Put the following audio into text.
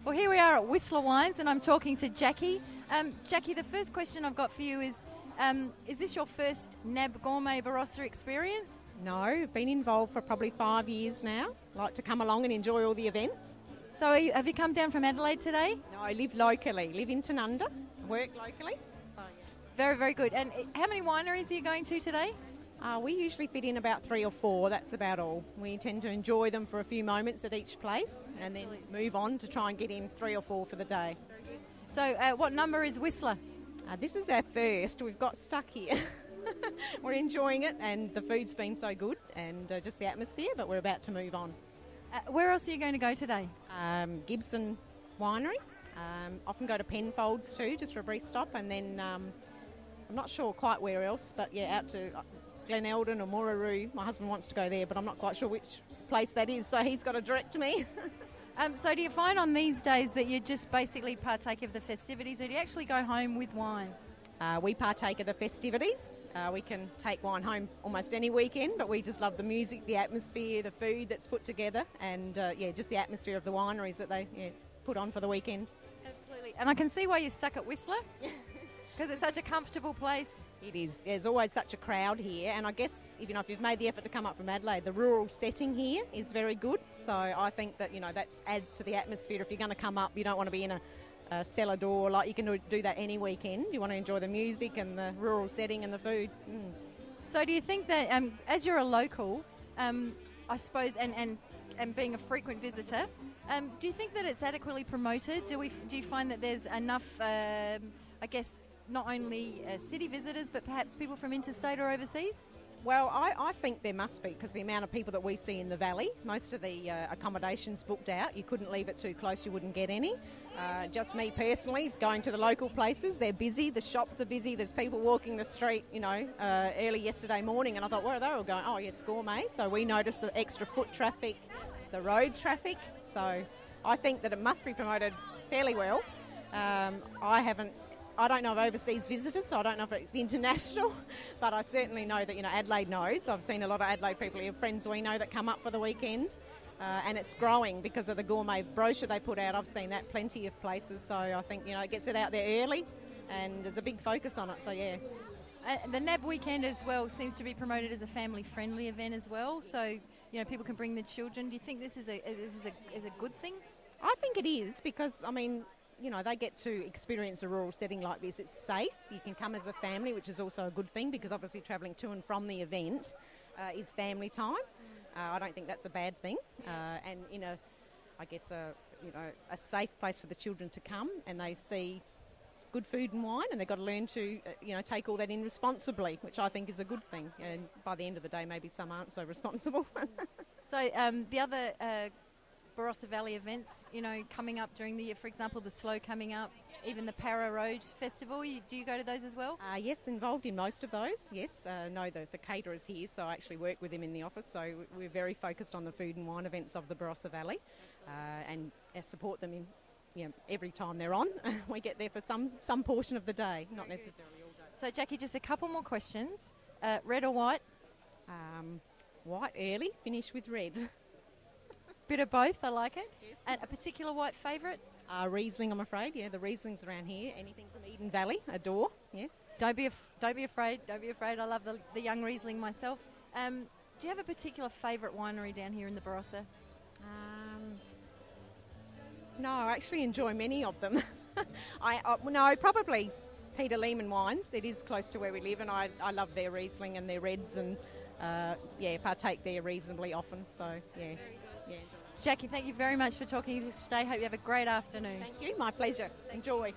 Well, here we are at Whistler Wines, and I'm talking to Jackie. Jackie, the first question I've got for you is this your first NAB Gourmet Barossa experience? No, I've been involved for probably 5 years now. Like to come along and enjoy all the events. So have you come down from Adelaide today? No, I live locally, live in Tanunda, work locally. So, yeah. Very, very good. And how many wineries are you going to today? We usually fit in about 3 or 4, that's about all. We tend to enjoy them for a few moments at each place and then move on to try and get in 3 or 4 for the day. So what number is Whistler? This is our first. We've got stuck here. We're enjoying it and the food's been so good and just the atmosphere, but we're about to move on. Where else are you going to go today? Gibson Winery. Often go to Penfolds too, just for a brief stop, and then I'm not sure quite where else, but yeah, out to Glen Eldon or Moraroo. My husband wants to go there, but I'm not quite sure which place that is, so he's got to direct me. So do you find on these days that you just basically partake of the festivities, or do you actually go home with wine? We partake of the festivities. We can take wine home almost any weekend, but we just love the music, the atmosphere, the food that's put together, and just the atmosphere of the wineries that they put on for the weekend. Absolutely. And I can see why you're stuck at Whistler. Because it's such a comfortable place. It is. There's always such a crowd here, and I guess if you've made the effort to come up from Adelaide, the rural setting here is very good. So I think that that adds to the atmosphere. If you're going to come up, you don't want to be in a cellar door. Like you can do that any weekend. You want to enjoy the music and the rural setting and the food. So do you think that as you're a local, I suppose, and being a frequent visitor, do you think that it's adequately promoted? Do you find that there's enough, not only city visitors, but perhaps people from interstate or overseas? Well, I think there must be, because the amount of people that we see in the valley, most of the accommodations booked out. You couldn't leave it too close, you wouldn't get any. Just me personally, going to the local places, they're busy, the shops are busy, there's people walking the street, early yesterday morning, and I thought, where are they all going? Oh, yes, Gourmet. So we noticed the extra foot traffic, the road traffic. So I think that it must be promoted fairly well. I don't know of overseas visitors, so I don't know if it's international, but I certainly know that, Adelaide knows. I've seen a lot of Adelaide people here, friends we know that come up for the weekend, and it's growing because of the gourmet brochure they put out. I've seen that plenty of places, so I think, it gets it out there early, and there's a big focus on it, so yeah. The NAB weekend as well seems to be promoted as a family-friendly event as well, so, people can bring their children. Do you think this is a good thing? I think it is, because, they get to experience a rural setting like this. It's safe. You can come as a family, which is also a good thing, because obviously travelling to and from the event is family time. I don't think that's a bad thing. And in a safe place for the children to come, and they see good food and wine, and they've got to learn to, take all that in responsibly, which I think is a good thing. And by the end of the day, maybe some aren't so responsible. So the other Barossa Valley events, coming up during the year, for example, the Slow coming up, even the Para Road Festival, do you go to those as well? Yes, involved in most of those, yes. No, the caterer's here, so I actually work with him in the office, so we're very focused on the food and wine events of the Barossa Valley, and support them in every time they're on. We get there for some portion of the day, not necessarily all day. So, Jackie, just a couple more questions. Red or white? White early, finish with red. Bit of both, I like it. Yes. And a particular white favourite? Riesling, I'm afraid. Yeah, the Rieslings around here. Anything from Eden Valley, adore. Yes. Don't be afraid. Don't be afraid. I love the young Riesling myself. Do you have a particular favourite winery down here in the Barossa? No, I actually enjoy many of them. Probably Peter Lehmann Wines. It is close to where we live, and I love their Riesling and their Reds, and partake there reasonably often. So yeah. Yeah. Jackie, thank you very much for talking to us today. Hope you have a great afternoon. Thank you. My pleasure. Enjoy.